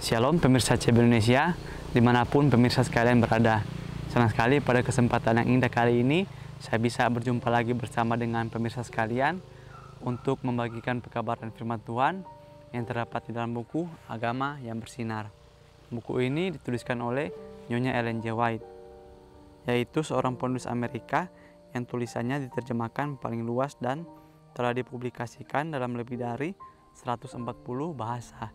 Shalom pemirsa CB Indonesia, dimanapun pemirsa sekalian berada. Senang sekali pada kesempatan yang indah kali ini, saya bisa berjumpa lagi bersama dengan pemirsa sekalian untuk membagikan pekabaran firman Tuhan yang terdapat di dalam buku Agama yang Bersinar. Buku ini dituliskan oleh Nyonya Ellen G. White, yaitu seorang penulis Amerika yang tulisannya diterjemahkan paling luas dan telah dipublikasikan dalam lebih dari 140 bahasa.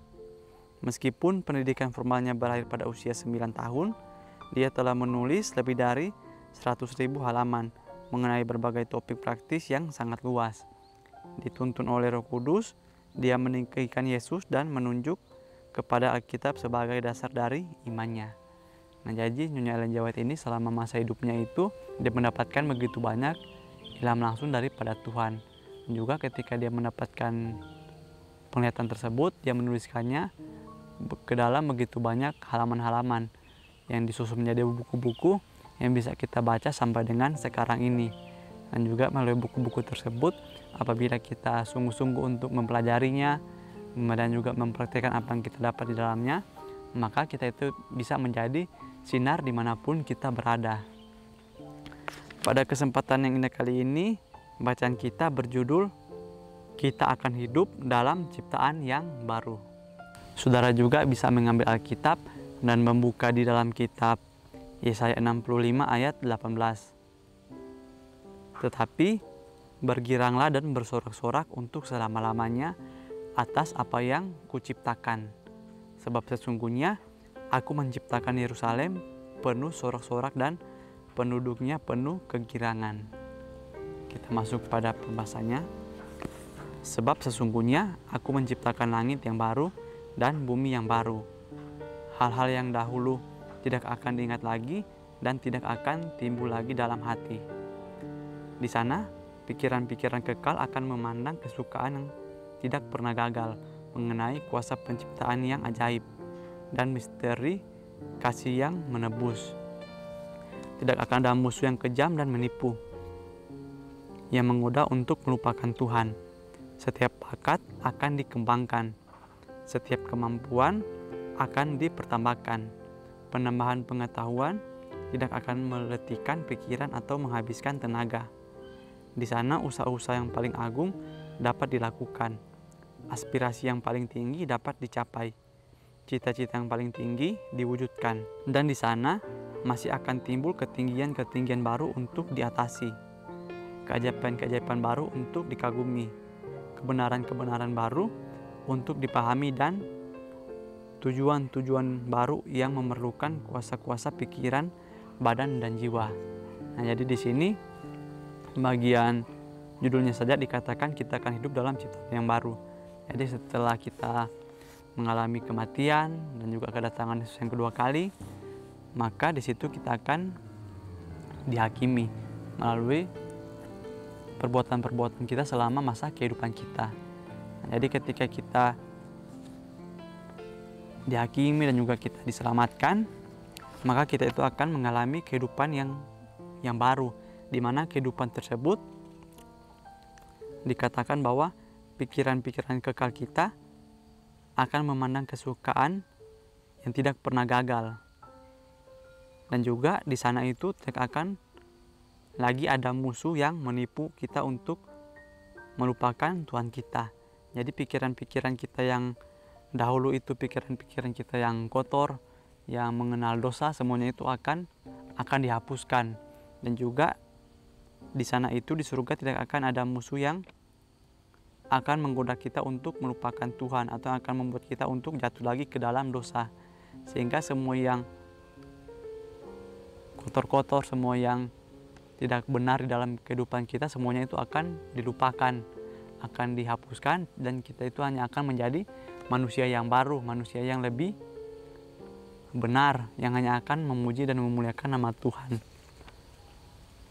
Meskipun pendidikan formalnya berakhir pada usia 9 tahun, dia telah menulis lebih dari 100.000 halaman mengenai berbagai topik praktis yang sangat luas. Dituntun oleh Roh Kudus, dia meninggikan Yesus dan menunjuk kepada Alkitab sebagai dasar dari imannya. Nah, jadi Nyonya Ellen G. White ini selama masa hidupnya itu dia mendapatkan begitu banyak ilham langsung daripada Tuhan. Dan juga ketika dia mendapatkan penglihatan tersebut, dia menuliskannya ke dalam begitu banyak halaman-halaman yang disusun menjadi buku-buku yang bisa kita baca sampai dengan sekarang ini. Dan juga melalui buku-buku tersebut, apabila kita sungguh-sungguh untuk mempelajarinya dan juga mempraktikkan apa yang kita dapat di dalamnya, maka kita itu bisa menjadi sinar dimanapun kita berada. Pada kesempatan yang indah kali ini, bacaan kita berjudul Kita Akan Hidup Dalam Ciptaan Yang Baru. Saudara juga bisa mengambil Alkitab dan membuka di dalam kitab Yesaya 65 ayat 18. Tetapi bergiranglah dan bersorak-sorak untuk selama-lamanya atas apa yang kuciptakan. Sebab sesungguhnya aku menciptakan Yerusalem penuh sorak-sorak dan penduduknya penuh kegirangan. Kita masuk pada pembahasannya. Sebab sesungguhnya aku menciptakan langit yang baru dan bumi yang baru. Hal-hal yang dahulu tidak akan diingat lagi dan tidak akan timbul lagi dalam hati. Di sana, pikiran-pikiran kekal akan memandang kesukaan yang tidak pernah gagal mengenai kuasa penciptaan yang ajaib dan misteri kasih yang menebus. Tidak akan ada musuh yang kejam dan menipu, yang menggoda untuk melupakan Tuhan. Setiap bakat akan dikembangkan, setiap kemampuan akan dipertambahkan. Penambahan pengetahuan tidak akan meletihkan pikiran atau menghabiskan tenaga. Di sana usaha-usaha yang paling agung dapat dilakukan. Aspirasi yang paling tinggi dapat dicapai. Cita-cita yang paling tinggi diwujudkan. Dan di sana masih akan timbul ketinggian-ketinggian baru untuk diatasi. Keajaiban-keajaiban baru untuk dikagumi. Kebenaran-kebenaran baru untuk dipahami dan tujuan-tujuan baru yang memerlukan kuasa-kuasa pikiran, badan, dan jiwa. Nah, jadi di sini bagian judulnya saja dikatakan kita akan hidup dalam ciptaan yang baru. Jadi setelah kita mengalami kematian dan juga kedatangan Yesus yang kedua kali, maka di situ kita akan dihakimi melalui perbuatan-perbuatan kita selama masa kehidupan kita. Jadi ketika kita dihakimi dan juga kita diselamatkan, maka kita itu akan mengalami kehidupan yang baru, di mana kehidupan tersebut dikatakan bahwa pikiran-pikiran kekal kita akan memandang kesukaan yang tidak pernah gagal. Dan juga di sana itu tidak akan lagi ada musuh yang menipu kita untuk melupakan Tuhan kita. Jadi pikiran-pikiran kita yang dahulu itu pikiran-pikiran kita yang kotor, yang mengenal dosa, semuanya itu akan dihapuskan. Dan juga di sana itu di surga tidak akan ada musuh yang akan menggoda kita untuk melupakan Tuhan atau akan membuat kita untuk jatuh lagi ke dalam dosa. Sehingga semua yang kotor-kotor, semua yang tidak benar di dalam kehidupan kita, semuanya itu akan dilupakan, akan dihapuskan, dan kita itu hanya akan menjadi manusia yang baru, manusia yang lebih benar, yang hanya akan memuji dan memuliakan nama Tuhan.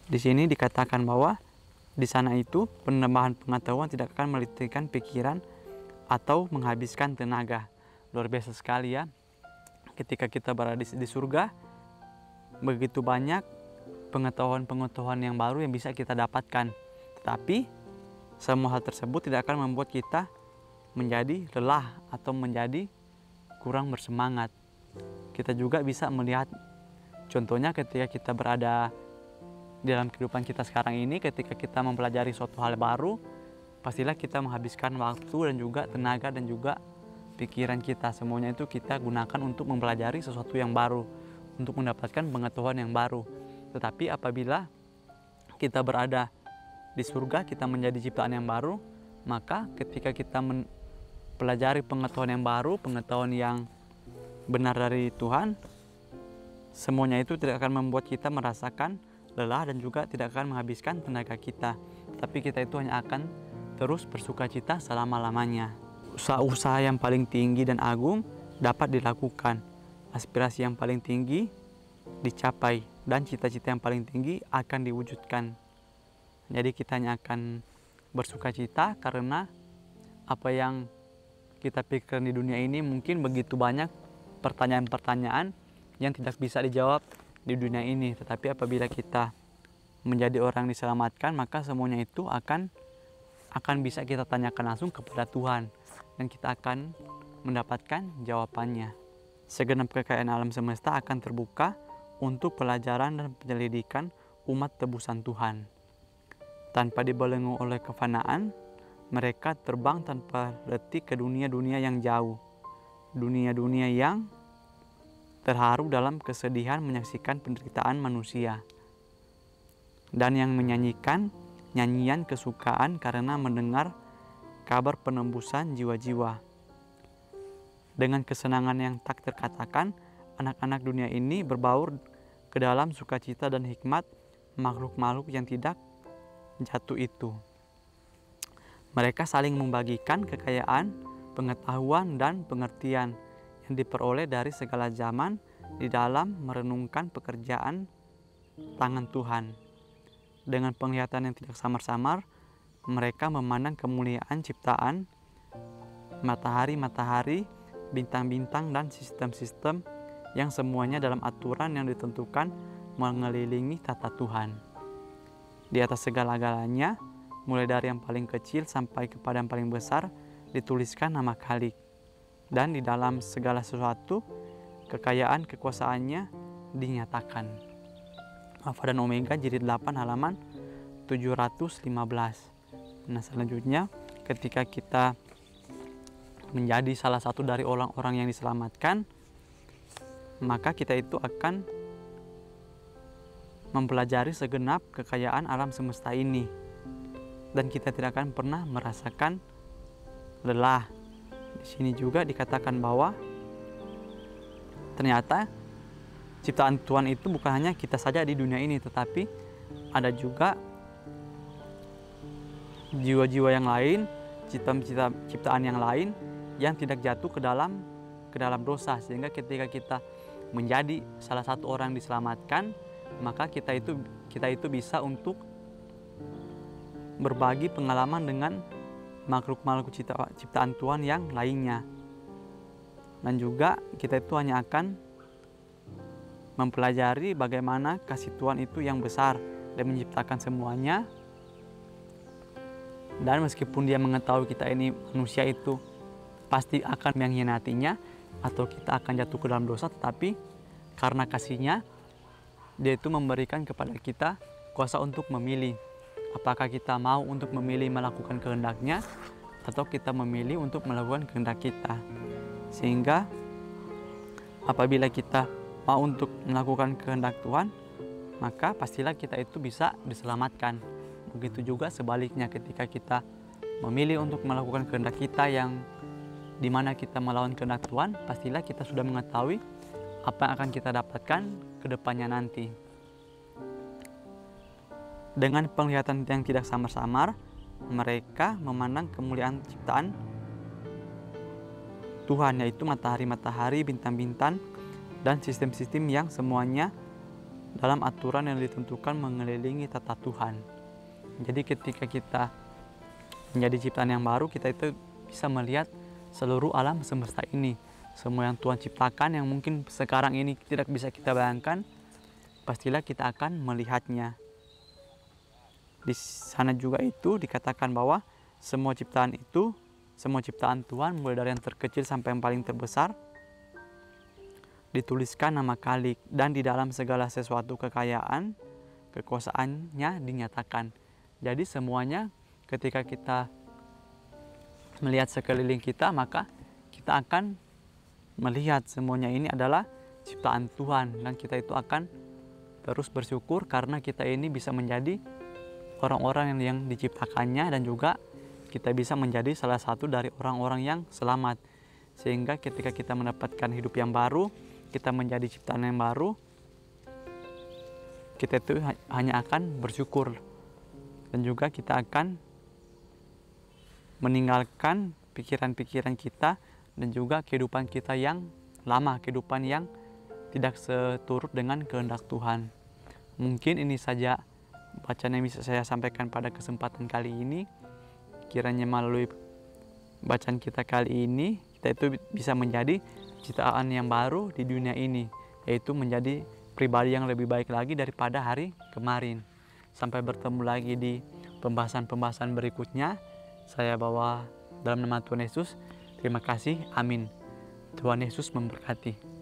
Di sini dikatakan bahwa di sana itu penambahan pengetahuan tidak akan meletihkan pikiran atau menghabiskan tenaga. Luar biasa sekali ya. Ketika kita berada di surga, begitu banyak pengetahuan-pengetahuan yang baru yang bisa kita dapatkan. Tetapi semua hal tersebut tidak akan membuat kita menjadi lelah atau menjadi kurang bersemangat. Kita juga bisa melihat contohnya ketika kita berada di dalam kehidupan kita sekarang ini, ketika kita mempelajari suatu hal baru, pastilah kita menghabiskan waktu dan juga tenaga dan juga pikiran kita. Semuanya itu kita gunakan untuk mempelajari sesuatu yang baru, untuk mendapatkan pengetahuan yang baru. Tetapi apabila kita berada di surga, kita menjadi ciptaan yang baru, maka ketika kita mempelajari pengetahuan yang baru, pengetahuan yang benar dari Tuhan, semuanya itu tidak akan membuat kita merasakan lelah dan juga tidak akan menghabiskan tenaga kita. Tapi kita itu hanya akan terus bersuka cita selama-lamanya. Usaha-usaha yang paling tinggi dan agung dapat dilakukan. Aspirasi yang paling tinggi dicapai dan cita-cita yang paling tinggi akan diwujudkan. Jadi kita hanya akan bersuka cita karena apa yang kita pikirkan di dunia ini mungkin begitu banyak pertanyaan-pertanyaan yang tidak bisa dijawab di dunia ini. Tetapi apabila kita menjadi orang diselamatkan, maka semuanya itu akan bisa kita tanyakan langsung kepada Tuhan, dan kita akan mendapatkan jawabannya. Segenap kekayaan alam semesta akan terbuka untuk pelajaran dan penyelidikan umat tebusan Tuhan. Tanpa dibelenggu oleh kefanaan, mereka terbang tanpa letih ke dunia-dunia yang jauh. Dunia-dunia yang terharu dalam kesedihan menyaksikan penderitaan manusia, dan yang menyanyikan nyanyian kesukaan karena mendengar kabar penembusan jiwa-jiwa. Dengan kesenangan yang tak terkatakan, anak-anak dunia ini berbaur ke dalam sukacita dan hikmat makhluk-makhluk yang tidak jatuh itu. Mereka saling membagikan kekayaan, pengetahuan, dan pengertian yang diperoleh dari segala zaman di dalam merenungkan pekerjaan tangan Tuhan. Dengan penglihatan yang tidak samar-samar, mereka memandang kemuliaan ciptaan, matahari-matahari, bintang-bintang, dan sistem-sistem yang semuanya dalam aturan yang ditentukan mengelilingi tata Tuhan. Di atas segala-galanya, mulai dari yang paling kecil sampai kepada yang paling besar, dituliskan nama Khalik. Dan di dalam segala sesuatu, kekayaan kekuasaannya dinyatakan. Alfa dan Omega jilid 8 halaman 715. Nah, selanjutnya ketika kita menjadi salah satu dari orang-orang yang diselamatkan, maka kita itu akan mempelajari segenap kekayaan alam semesta ini, dan kita tidak akan pernah merasakan lelah. Di sini juga dikatakan bahwa ternyata ciptaan Tuhan itu bukan hanya kita saja di dunia ini, tetapi ada juga jiwa-jiwa yang lain, ciptaan yang lain yang tidak jatuh ke dalam dosa, sehingga ketika kita menjadi salah satu orang diselamatkan, maka kita itu bisa untuk berbagi pengalaman dengan makhluk-makhluk ciptaan Tuhan yang lainnya. Dan juga kita itu hanya akan mempelajari bagaimana kasih Tuhan itu yang besar dan menciptakan semuanya. Dan meskipun dia mengetahui kita ini manusia itu pasti akan mengkhianatinya atau kita akan jatuh ke dalam dosa, tetapi karena kasihnya dia itu memberikan kepada kita kuasa untuk memilih. Apakah kita mau untuk memilih melakukan kehendaknya atau kita memilih untuk melakukan kehendak kita. Sehingga apabila kita mau untuk melakukan kehendak Tuhan, maka pastilah kita itu bisa diselamatkan. Begitu juga sebaliknya, ketika kita memilih untuk melakukan kehendak kita yang dimana kita melawan kehendak Tuhan, pastilah kita sudah mengetahui apa yang akan kita dapatkan ke depannya nanti. Dengan penglihatan yang tidak samar-samar, mereka memandang kemuliaan ciptaan Tuhan, yaitu matahari-matahari, bintang-bintang, dan sistem-sistem yang semuanya dalam aturan yang ditentukan mengelilingi tata Tuhan. Jadi ketika kita menjadi ciptaan yang baru, kita itu bisa melihat seluruh alam semesta ini. Semua yang Tuhan ciptakan yang mungkin sekarang ini tidak bisa kita bayangkan, pastilah kita akan melihatnya. Di sana juga itu dikatakan bahwa semua ciptaan Tuhan mulai dari yang terkecil sampai yang paling terbesar dituliskan nama Khalik, dan di dalam segala sesuatu kekayaan, kekuasaannya dinyatakan. Jadi semuanya ketika kita melihat sekeliling kita, maka kita akan melihat semuanya ini adalah ciptaan Tuhan, dan kita itu akan terus bersyukur karena kita ini bisa menjadi orang-orang yang diciptakannya, dan juga kita bisa menjadi salah satu dari orang-orang yang selamat. Sehingga ketika kita mendapatkan hidup yang baru, kita menjadi ciptaan yang baru, kita itu hanya akan bersyukur, dan juga kita akan meninggalkan pikiran-pikiran kita dan juga kehidupan kita yang lama, kehidupan yang tidak seturut dengan kehendak Tuhan. Mungkin ini saja bacaan yang bisa saya sampaikan pada kesempatan kali ini. Kiranya melalui bacaan kita kali ini, kita itu bisa menjadi ciptaan yang baru di dunia ini, yaitu menjadi pribadi yang lebih baik lagi daripada hari kemarin. Sampai bertemu lagi di pembahasan-pembahasan berikutnya. Saya bawa dalam nama Tuhan Yesus. Terima kasih. Amin. Tuhan Yesus memberkati.